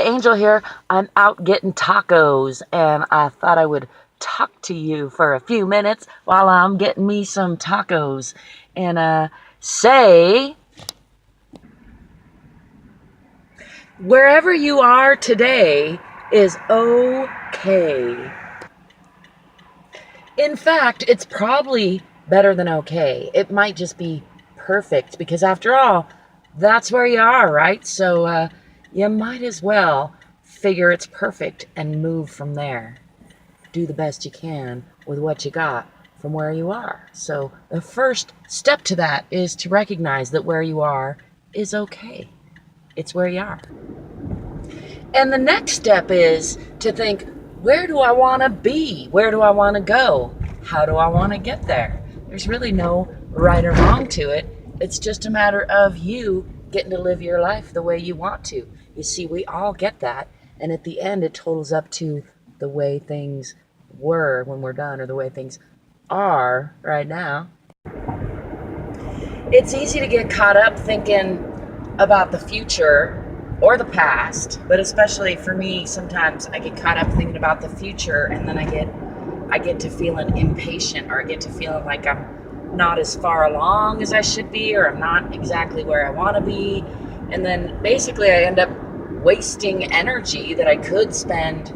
Angel here. I'm out getting tacos, and I thought I would talk to you for a few minutes while I'm getting me some tacos and say, wherever you are today is okay. In fact, it's probably better than okay. It might just be perfect, because after all, that's where you are, right? So you might as well figure it's perfect and move from there. Do the best you can with what you got from where you are. So the first step to that is to recognize that where you are is okay. It's where you are. And the next step is to think, where do I want to be? Where do I want to go? How do I want to get there? There's really no right or wrong to it. It's just a matter of you getting to live your life the way you want to. You see, we all get that. And at the end, it totals up to the way things were when we're done, or the way things are right now. It's easy to get caught up thinking about the future or the past, but especially for me, sometimes I get caught up thinking about the future, and then I get to feeling impatient, or I get to feeling like I'm not as far along as I should be, or I'm not exactly where I want to be. And then basically I end up wasting energy that I could spend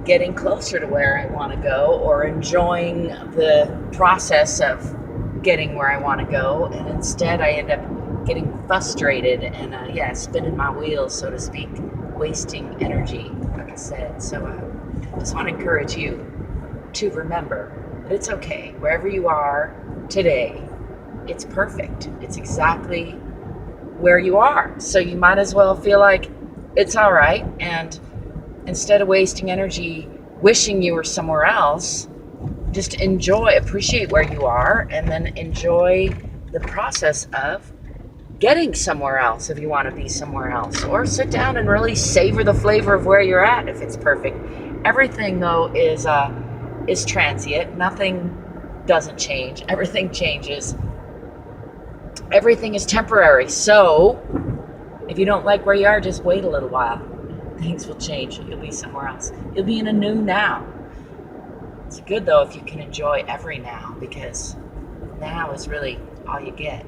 getting closer to where I want to go, or enjoying the process of getting where I want to go. And instead I end up getting frustrated and spinning my wheels, so to speak, wasting energy, like I said. So I just want to encourage you to remember that it's okay. Wherever you are today, it's perfect. It's exactly where you are. So you might as well feel like it's all right. And instead of wasting energy wishing you were somewhere else, just appreciate where you are, and then enjoy the process of getting somewhere else if you want to be somewhere else. Or sit down and really savor the flavor of where you're at if it's perfect. Everything, though, is transient. Nothing doesn't change. Everything changes. Everything is temporary. So if you don't like where you are, just wait a little while. Things will change. You'll be somewhere else. You'll be in a new now. It's good, though, if you can enjoy every now, because now is really all you get.